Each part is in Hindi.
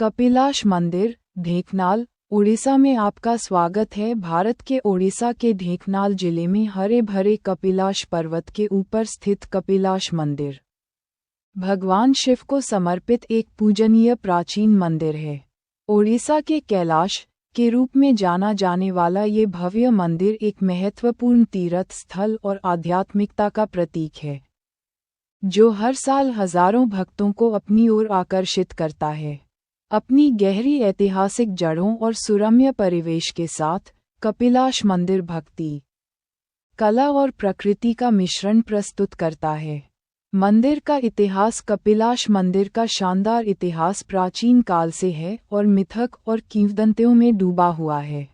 कपिलाश मंदिर, ढेंकनाल, उड़ीसा में आपका स्वागत है। भारत के ओडिशा के ढेंकनाल जिले में हरे भरे कपिलाश पर्वत के ऊपर स्थित कपिलाश मंदिर भगवान शिव को समर्पित एक पूजनीय प्राचीन मंदिर है। ओडिशा के कैलाश के रूप में जाना जाने वाला ये भव्य मंदिर एक महत्वपूर्ण तीर्थ स्थल और आध्यात्मिकता का प्रतीक है, जो हर साल हजारों भक्तों को अपनी ओर आकर्षित करता है। अपनी गहरी ऐतिहासिक जड़ों और सुरम्य परिवेश के साथ कपिलाश मंदिर भक्ति, कला और प्रकृति का मिश्रण प्रस्तुत करता है। मंदिर का इतिहास। कपिलाश मंदिर का शानदार इतिहास प्राचीन काल से है और मिथक और किंवदंतियों में डूबा हुआ है।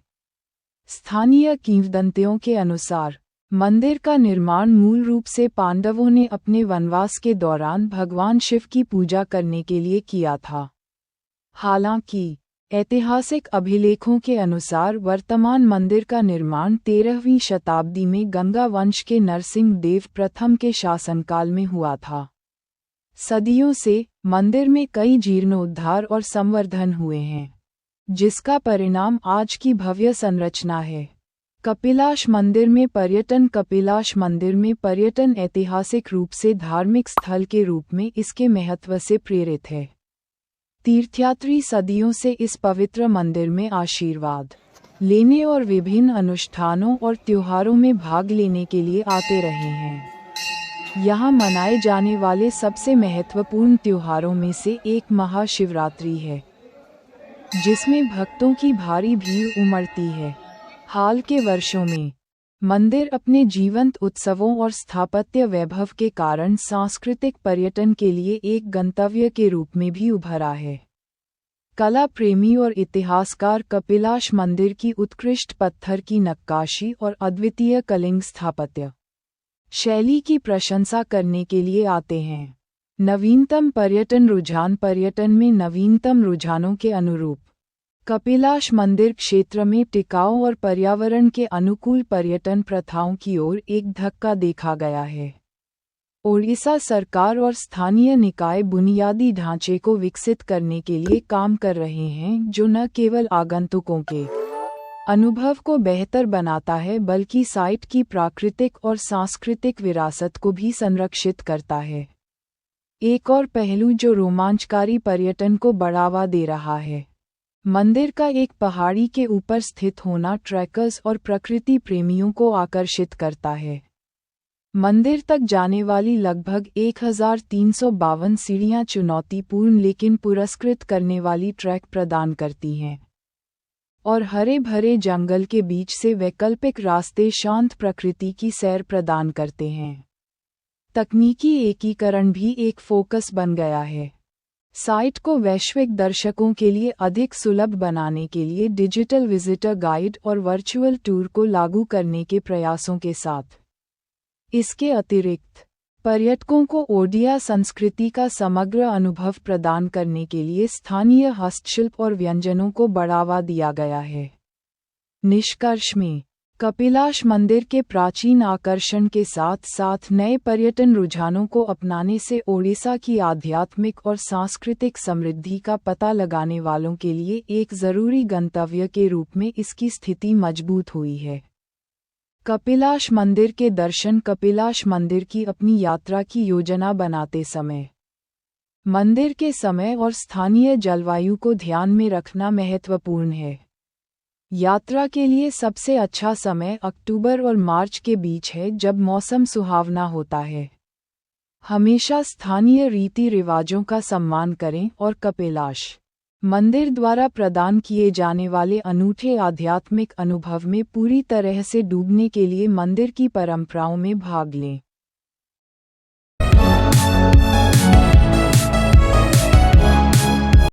स्थानीय किंवदंतियों के अनुसार मंदिर का निर्माण मूल रूप से पांडवों ने अपने वनवास के दौरान भगवान शिव की पूजा करने के लिए किया था। हालांकि ऐतिहासिक अभिलेखों के अनुसार वर्तमान मंदिर का निर्माण 13वीं शताब्दी में गंगा वंश के नरसिंह देव प्रथम के शासनकाल में हुआ था। सदियों से मंदिर में कई जीर्णोद्धार और संवर्धन हुए हैं, जिसका परिणाम आज की भव्य संरचना है। कपिलाश मंदिर में पर्यटन। कपिलाश मंदिर में पर्यटन ऐतिहासिक रूप से धार्मिक स्थल के रूप में इसके महत्व से प्रेरित है। तीर्थयात्री सदियों से इस पवित्र मंदिर में आशीर्वाद लेने और विभिन्न अनुष्ठानों और त्योहारों में भाग लेने के लिए आते रहे हैं। यहाँ मनाए जाने वाले सबसे महत्वपूर्ण त्योहारों में से एक महाशिवरात्रि है, जिसमें भक्तों की भारी भीड़ उमड़ती है। हाल के वर्षों में मंदिर अपने जीवंत उत्सवों और स्थापत्य वैभव के कारण सांस्कृतिक पर्यटन के लिए एक गंतव्य के रूप में भी उभरा है। कला प्रेमी और इतिहासकार कपिलाश मंदिर की उत्कृष्ट पत्थर की नक्काशी और अद्वितीय कलिंग स्थापत्य शैली की प्रशंसा करने के लिए आते हैं। नवीनतम पर्यटन रुझान। पर्यटन में नवीनतम रुझानों के अनुरूप कपिलाश मंदिर क्षेत्र में टिकाऊ और पर्यावरण के अनुकूल पर्यटन प्रथाओं की ओर एक धक्का देखा गया है। ओडिशा सरकार और स्थानीय निकाय बुनियादी ढांचे को विकसित करने के लिए काम कर रहे हैं, जो न केवल आगंतुकों के अनुभव को बेहतर बनाता है, बल्कि साइट की प्राकृतिक और सांस्कृतिक विरासत को भी संरक्षित करता है। एक और पहलू जो रोमांचकारी पर्यटन को बढ़ावा दे रहा है। मंदिर का एक पहाड़ी के ऊपर स्थित होना ट्रैकर्स और प्रकृति प्रेमियों को आकर्षित करता है। मंदिर तक जाने वाली लगभग 1352 सीढ़ियां चुनौतीपूर्ण लेकिन पुरस्कृत करने वाली ट्रैक प्रदान करती हैं, और हरे भरे जंगल के बीच से वैकल्पिक रास्ते शांत प्रकृति की सैर प्रदान करते हैं। तकनीकी एकीकरण भी एक फोकस बन गया है। साइट को वैश्विक दर्शकों के लिए अधिक सुलभ बनाने के लिए डिजिटल विजिटर गाइड और वर्चुअल टूर को लागू करने के प्रयासों के साथ। इसके अतिरिक्त पर्यटकों को ओडिया संस्कृति का समग्र अनुभव प्रदान करने के लिए स्थानीय हस्तशिल्प और व्यंजनों को बढ़ावा दिया गया है। निष्कर्ष में कपिलाश मंदिर के प्राचीन आकर्षण के साथ साथ नए पर्यटन रुझानों को अपनाने से ओडिशा की आध्यात्मिक और सांस्कृतिक समृद्धि का पता लगाने वालों के लिए एक जरूरी गंतव्य के रूप में इसकी स्थिति मजबूत हुई है। कपिलाश मंदिर के दर्शन। कपिलाश मंदिर की अपनी यात्रा की योजना बनाते समय मंदिर के समय और स्थानीय जलवायु को ध्यान में रखना महत्वपूर्ण है। यात्रा के लिए सबसे अच्छा समय अक्टूबर और मार्च के बीच है, जब मौसम सुहावना होता है। हमेशा स्थानीय रीति रिवाजों का सम्मान करें और कपिलाश मंदिर द्वारा प्रदान किए जाने वाले अनूठे आध्यात्मिक अनुभव में पूरी तरह से डूबने के लिए मंदिर की परंपराओं में भाग लें।